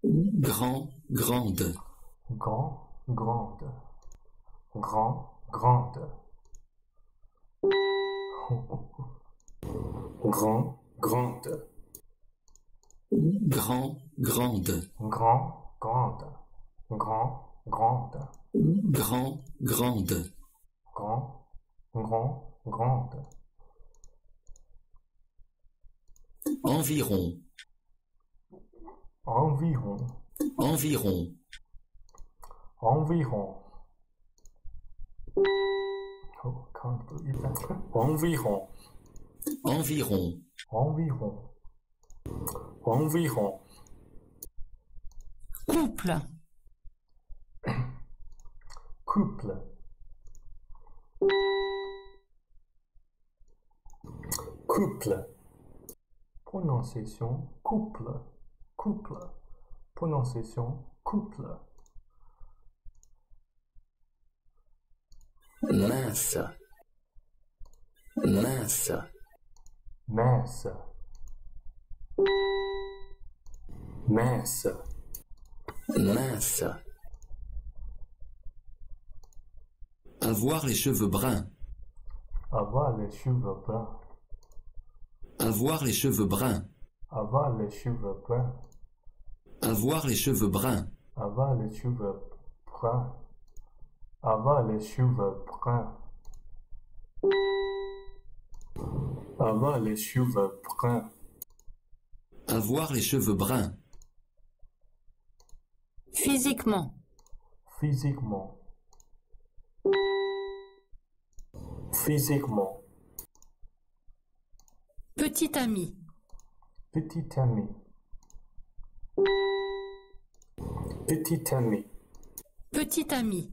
Grand, grande. Grand, grande. Grand, grande. Grand, grande. Grand, grande. Grand, grande. Grand, grande. Grand, grande. Grand, grande. Environ. Environ. Environ. Environ. Oh, can't believe that. Environ. Environ. Environ. Environ. Couple. Couple. Couple. Prononciation couple. Couple. Prononciation couple. Mince. Mince. Mince. Mince. Mince. Avoir les cheveux bruns. Avoir les cheveux bruns. Avoir les cheveux bruns. Avoir les cheveux bruns. Avoir les cheveux bruns. Avoir les cheveux bruns. Avoir les cheveux bruns. Avoir les cheveux bruns. Avoir les cheveux bruns. Physiquement. Physiquement. Physiquement. Petit ami. Petit ami. Petit ami. Petit ami.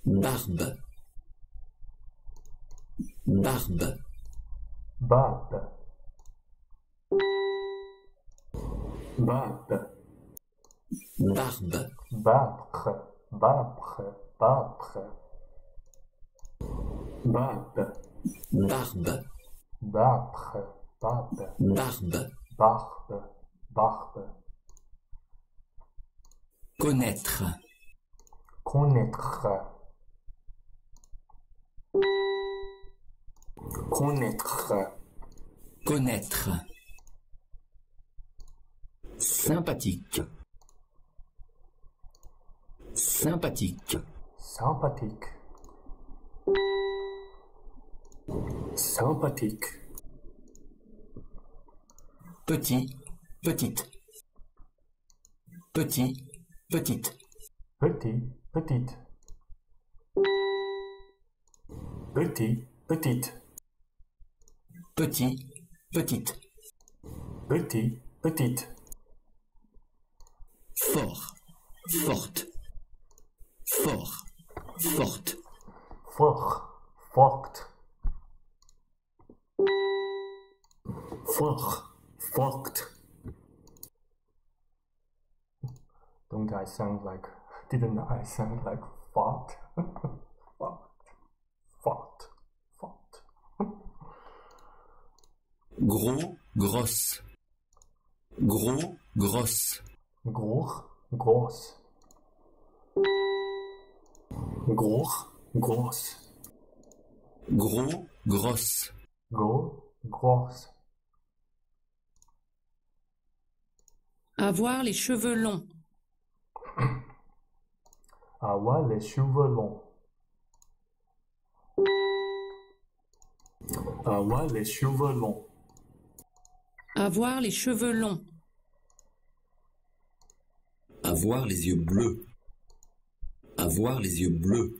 Barbe. Barbe. Barbe. Barbe. Barbe. Barbe. Barbe. Barbe. Barbe. Barbe. Barbe. Barbe. Barbe. Barbe. Barbe. Connaître. Connaître. Connaître. Connaître. Sympathique. Sympathique. Sympathique. Sympathique. Petit, petite. Petit, petite. Petit, petite. Petit, petite. Petit, petite. Petit, petite. Fort, forte. Fort, forte. Fort, forte. Fort, forte. Didn't I sound like fart? Fart, fart, fart. Gros, grosse. Gros, grosse. Gros, grosse. Gros, grosse. Gros, grosse. Gros, grosse. Avoir les cheveux longs. Avoir les cheveux longs. Avoir les cheveux longs. Avoir les cheveux longs. Avoir les yeux bleus. Avoir les yeux bleus.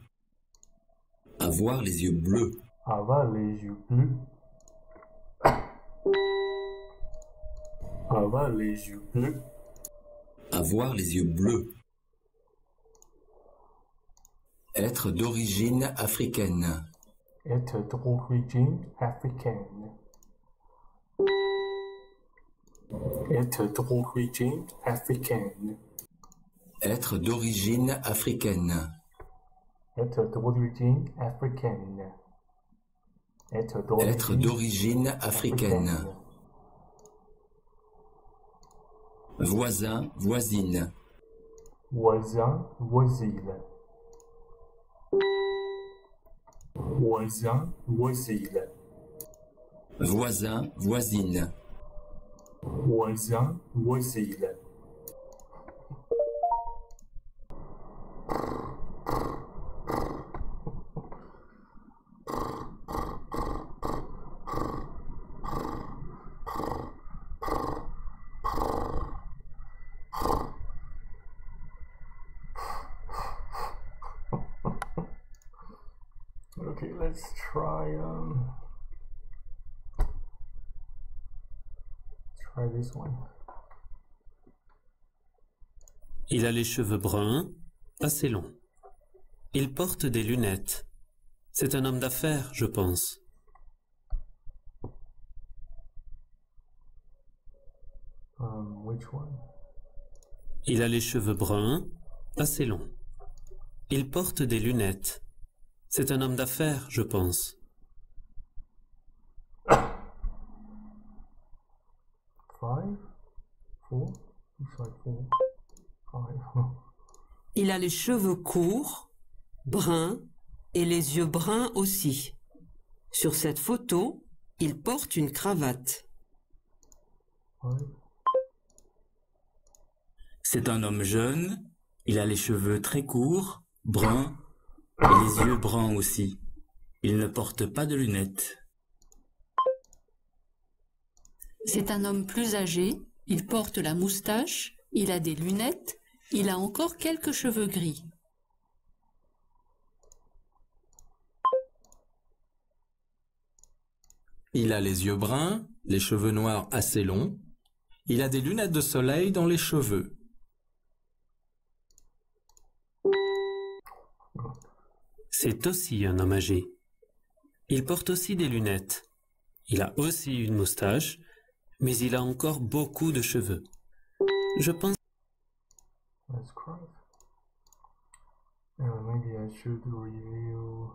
Avoir les yeux bleus. Avoir les yeux bleus. Avoir les yeux bleus. Avoir les yeux bleus. Être d'origine africaine. Être d'origine africaine. Être d'origine africaine. Être d'origine africaine. Être d'origine africaine. Être d'origine africaine. Voisin, voisine. Voisin, voisine. Voisin, voisine. Voisin, voisine. Voisin, voisine. Okay, let's try this one. Il a les cheveux bruns, assez longs. Il porte des lunettes. C'est un homme d'affaires, je pense. Which one? Il a les cheveux bruns, assez longs. Il porte des lunettes. C'est un homme d'affaires, je pense. 5, 4, looks like 4, 5. Il a les cheveux courts, bruns, et les yeux bruns aussi. Sur cette photo, il porte une cravate. 5. C'est un homme jeune, il a les cheveux très courts, bruns, et les yeux bruns aussi. Il ne porte pas de lunettes. C'est un homme plus âgé, il porte la moustache, il a des lunettes, il a encore quelques cheveux gris. Il a les yeux bruns, les cheveux noirs assez longs. Il a des lunettes de soleil dans les cheveux. C'est aussi un homme âgé. Il porte aussi des lunettes. Il a aussi une moustache, mais il a encore beaucoup de cheveux. Je pense... Let's cry. Maybe I should review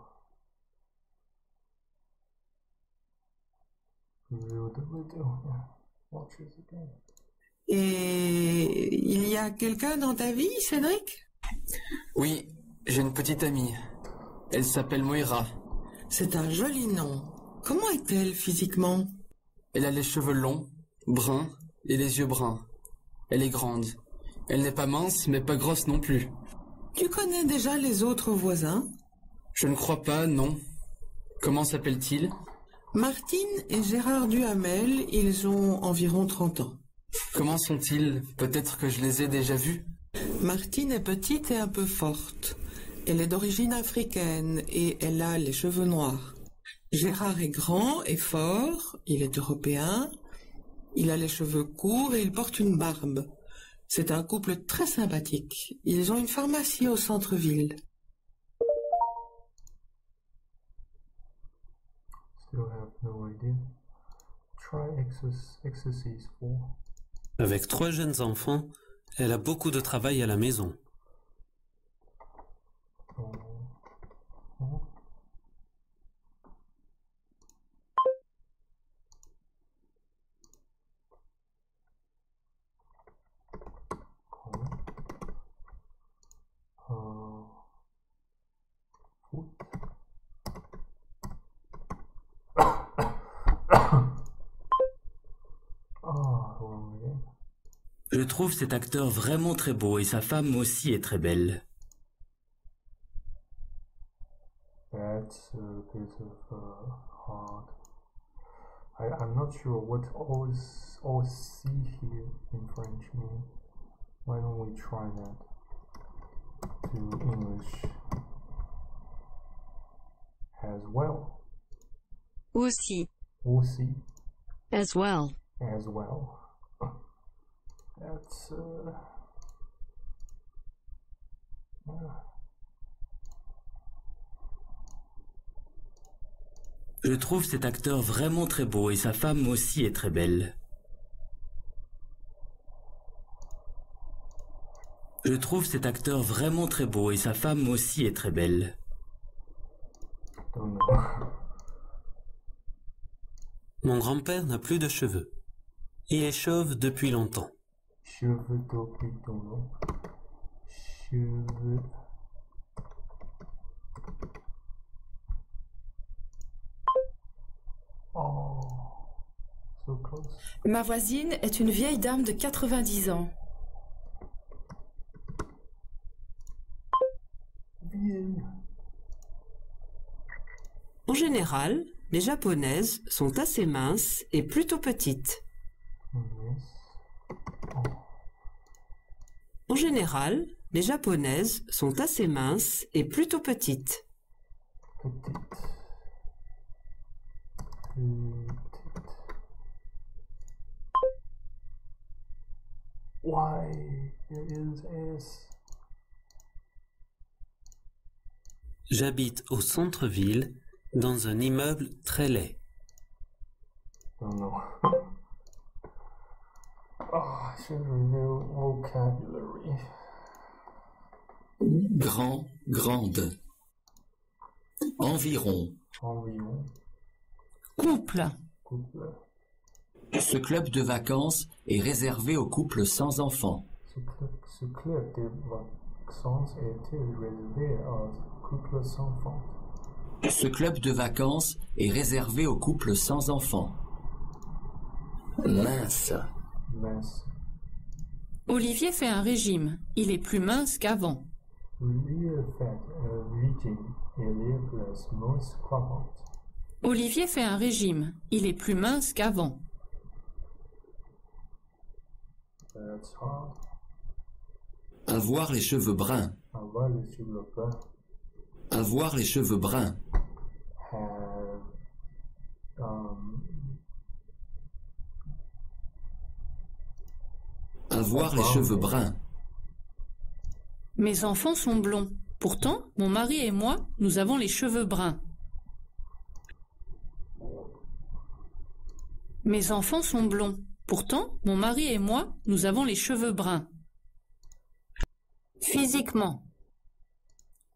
the video. Yeah. Watch this again. Et il y a quelqu'un dans ta vie, Cédric? Oui, j'ai une petite amie. Elle s'appelle Moira. C'est un joli nom. Comment est-elle physiquement? Elle a les cheveux longs, bruns et les yeux bruns. Elle est grande. Elle n'est pas mince, mais pas grosse non plus. Tu connais déjà les autres voisins? Je ne crois pas, non. Comment s'appelle-t-il? Martine et Gérard Duhamel, ils ont environ 30 ans. Comment sont-ils? Peut-être que je les ai déjà vus. Martine est petite et un peu forte. Elle est d'origine africaine et elle a les cheveux noirs. Gérard est grand et fort, il est européen, il a les cheveux courts et il porte une barbe. C'est un couple très sympathique. Ils ont une pharmacie au centre-ville. Still have no idea. Try exercise 4. Avec 3 jeunes enfants, elle a beaucoup de travail à la maison. Je trouve cet acteur vraiment très beau et sa femme aussi est très belle. That's a bit of hard. I'm not sure what all see here in French mean. Why don't we try that to English as well? Aussi, Aussi as well. as well. That's Je trouve cet acteur vraiment très beau et sa femme aussi est très belle. Je trouve cet acteur vraiment très beau et sa femme aussi est très belle. don't know. Mon grand-père n'a plus de cheveux. Il est chauve depuis longtemps. cheveux d'opidolo. Cheveux. Oh, so close. Ma voisine est une vieille dame de 90 ans. Vieille. En général, les japonaises sont assez minces et plutôt petites. Yes. Oh. En général, les japonaises sont assez minces et plutôt petites. Petite. Petite. Why? There is S. J'habite au centre-ville, dans un immeuble très laid. Oh no. I should review vocabulary. Grand, grande. Environ. Environ. Couple. Couple. Ce club de vacances est réservé aux couples sans enfants. Ce club de vacances est réservé aux couples sans enfants. Ce club de vacances est réservé aux couples sans enfants. Mince. Mince. Olivier fait un régime. Il est plus mince qu'avant. Olivier fait un régime. Il est plus mince qu'avant. Olivier fait un régime. Il est plus mince qu'avant. That's hard. Avoir les cheveux bruns. Avoir les cheveux bruns. Avoir les cheveux bruns. Have, Avoir les cheveux bruns. Mes enfants sont blonds. Pourtant, mon mari et moi, nous avons les cheveux bruns. Mes enfants sont blonds. Pourtant, mon mari et moi, nous avons les cheveux bruns. Physiquement.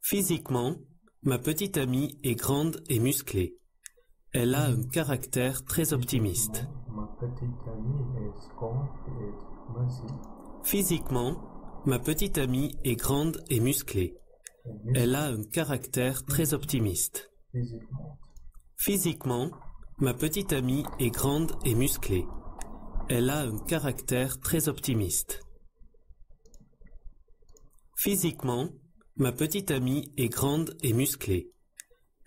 Physiquement, ma petite amie est grande et musclée. Elle a un caractère très optimiste. Ma petite amie est grande et musclée. Physiquement, ma petite amie est grande et musclée. Elle a un caractère très optimiste. Physiquement, ma petite amie est grande et musclée. Elle a un caractère très optimiste. Physiquement, ma petite amie est grande et musclée.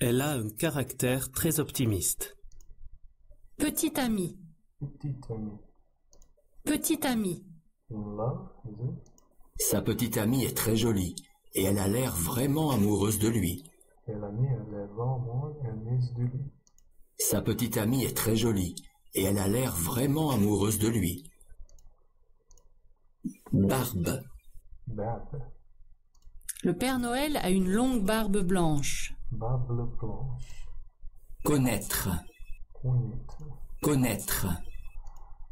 Elle a un caractère très optimiste. Petite amie. Petite amie. Petite amie. In love, is it? Sa petite amie est très jolie et elle a l'air vraiment amoureuse de lui. Elle a mis les vraiment amoureuse de lui. Sa petite amie est très jolie et elle a l'air vraiment amoureuse de lui. Barbe. Barbe. Le Père Noël a une longue barbe blanche. Barbe blanche. Connaître. Connaître. Connaître.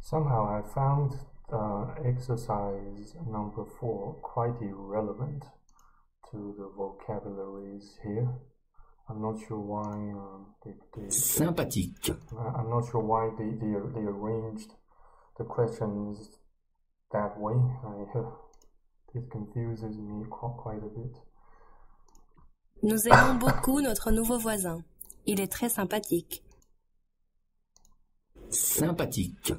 Somehow I found exercise number 4 quite irrelevant to the vocabularies here. I'm not sure why Sympathique. I'm not sure why they arranged the questions that way. It confuses me quite a bit. Nous aimons beaucoup notre nouveau voisin. Il est très sympathique. Sympathique.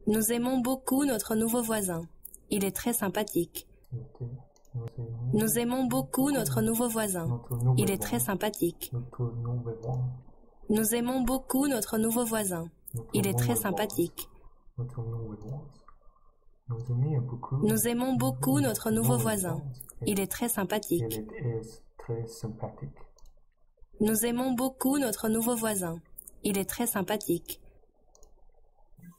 Nous aimons beaucoup notre nouveau voisin. Il est très sympathique. Nous aimons beaucoup notre nouveau voisin. Il est très sympathique. Nous aimons beaucoup notre nouveau voisin. Il est très sympathique. Nous aimons beaucoup notre nouveau voisin. Il est très sympathique. Nous aimons beaucoup notre nouveau voisin. Il est très sympathique.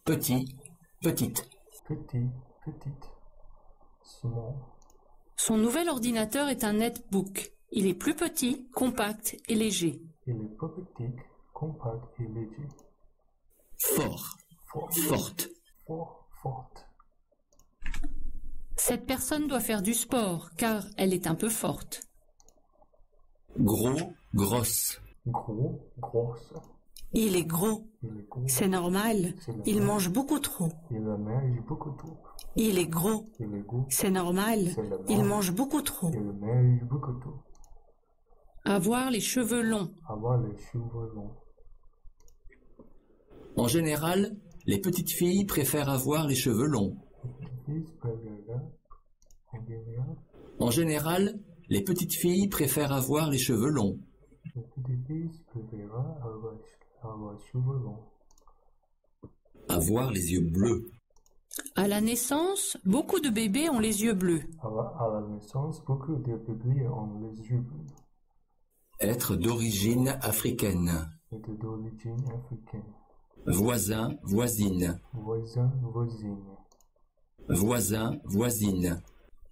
Petit, petite. Petit, petite. Small. Son nouvel ordinateur est un netbook. Il est plus petit, compact et léger. Il est plus petit, compact et léger. Fort. Forte. Fort, forte. Cette personne doit faire du sport, car elle est un peu forte. Gros, grosse. Gros, grosse. Il est gros. C'est normal. Il mange beaucoup trop. Il mange beaucoup trop. Il est gros. C'est normal. Il mange beaucoup trop. Il mange beaucoup trop. Avoir les cheveux longs. Avoir les cheveux longs. En général, les petites filles préfèrent avoir les cheveux longs. En général, les petites filles préfèrent avoir les cheveux longs. Les petites filles préfèrent avoir les cheveux longs. Avoir les yeux bleus. À la naissance, beaucoup de bébés ont les yeux bleus. À la naissance, beaucoup de bébés ont les yeux bleus. Être d'origine africaine. Être d'origine africaine. Voisin, voisine. Voisin, voisine. Voisin, voisine.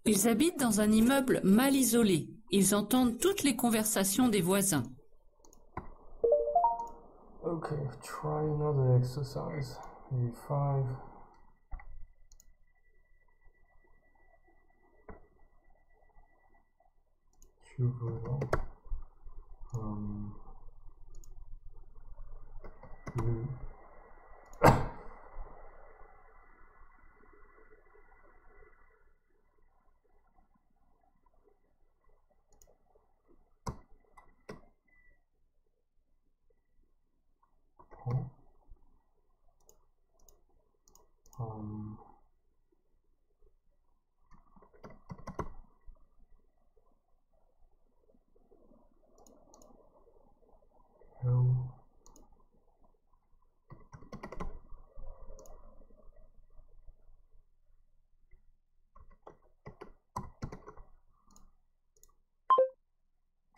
Ils habitent dans un immeuble mal isolé. Ils entendent toutes les conversations des voisins. Okay, try another exercise. 5. Cheveux longs. Bleu.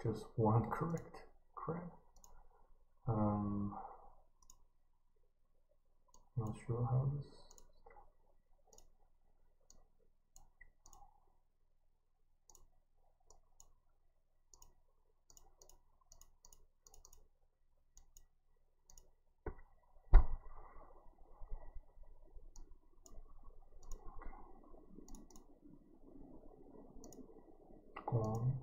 Just one correct. Not sure how this. Gone.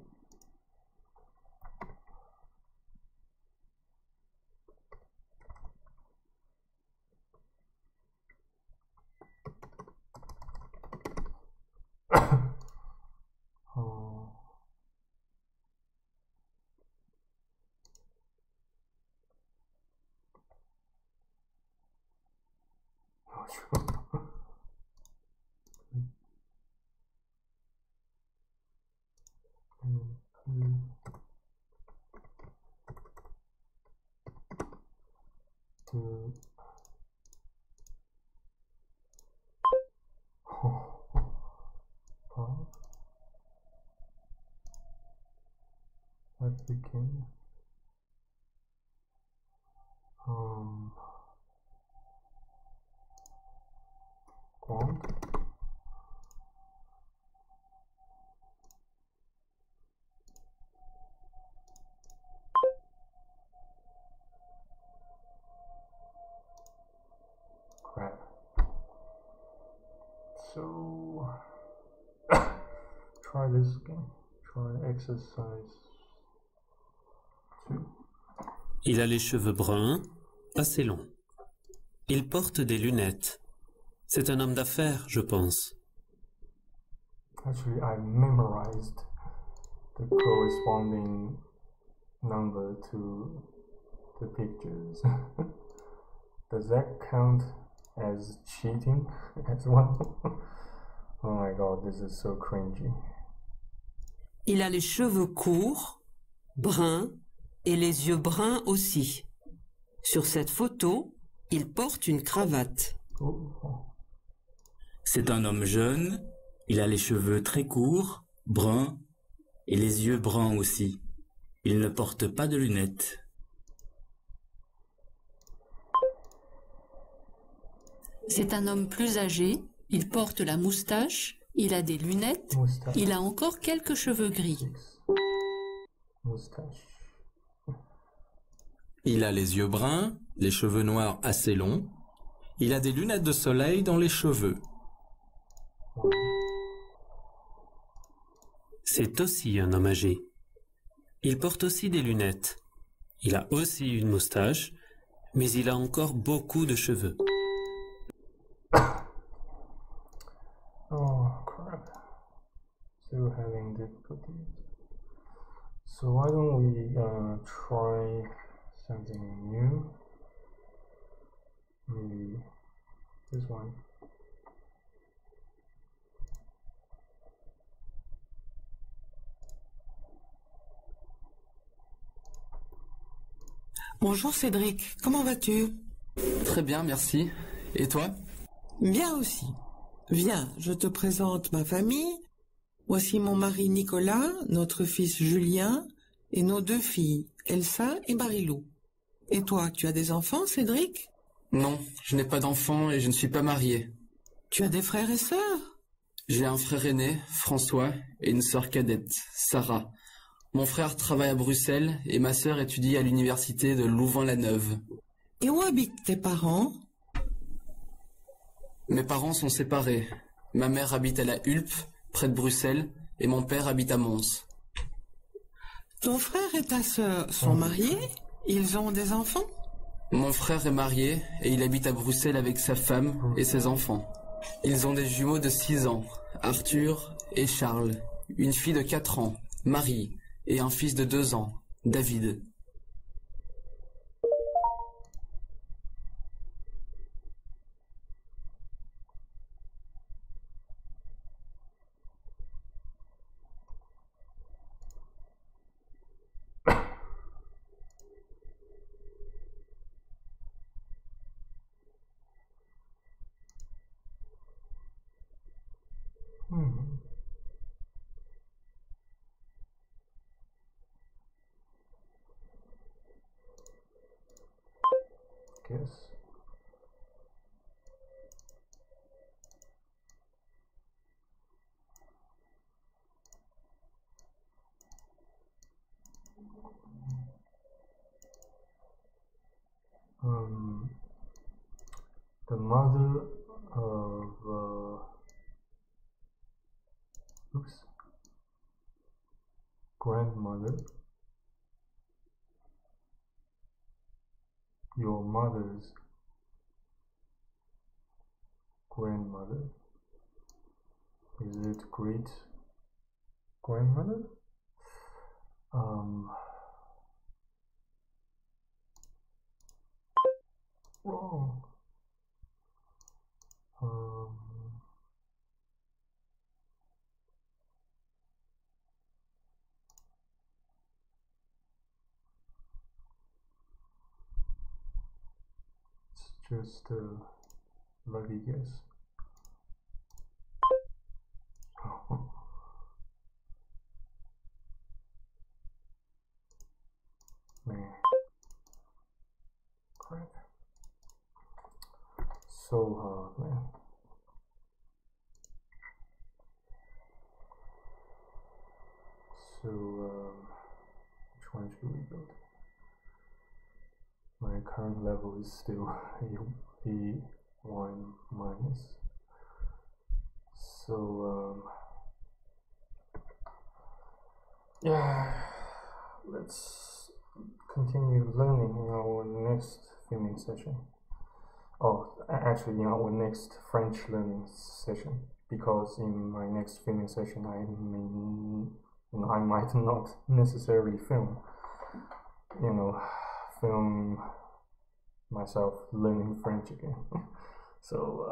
African. Grand. Crap. So try this again. Try exercise 2. Il a les cheveux bruns, assez longs. Il porte des lunettes. C'est un homme d'affaires, je pense. Actually, I memorized the corresponding number to the pictures. Does that count as cheating as well? Oh my god, this is so cringy. Il a les cheveux courts, bruns, et les yeux bruns aussi. Sur cette photo, il porte une cravate. C'est un homme jeune, il a les cheveux très courts, bruns, et les yeux bruns aussi. Il ne porte pas de lunettes. C'est un homme plus âgé, il porte la moustache, il a des lunettes, il a encore quelques cheveux gris. Moustache. Il a les yeux bruns, les cheveux noirs assez longs. Il a des lunettes de soleil dans les cheveux. C'est aussi un homme âgé. Il porte aussi des lunettes. Il a aussi une moustache, mais il a encore beaucoup de cheveux. Oh crap. Still having difficulties. So why don't we try something new? Maybe this one. Bonjour Cédric, comment vas-tu? Très bien, merci. Et toi? Bien aussi. Viens, je te présente ma famille. Voici mon mari Nicolas, notre fils Julien et nos 2 filles, Elsa et Marilou. Et toi, tu as des enfants, Cédric? Non, je n'ai pas d'enfants et je ne suis pas marié. Tu as des frères et sœurs? J'ai un frère aîné, François, et une sœur cadette, Sarah. Mon frère travaille à Bruxelles et ma sœur étudie à l'université de Louvain-la-Neuve. Et où habitent tes parents? Mes parents sont séparés. Ma mère habite à la Hulpe, près de Bruxelles, et mon père habite à Mons. Ton frère et ta sœur sont mariés? Ils ont des enfants? Mon frère est marié et il habite à Bruxelles avec sa femme et ses enfants. Ils ont des jumeaux de 6 ans, Arthur et Charles, une fille de 4 ans, Marie, et un fils de 2 ans, David. Guess. The mother of grandmother, your mother's grandmother, is it great grandmother? Wrong. It's just a lucky guess. Man. Crap. So hard, man. So, which one should we build? My current level is still A1 minus. So, yeah, let's continue learning in our next filming session. Oh, actually, in our next French learning session, because in my next filming session, I might not necessarily film myself learning French again. So,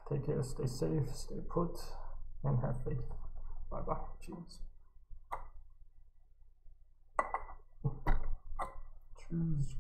take care, stay safe, stay put, and have faith. Bye bye. Cheers. Cheers.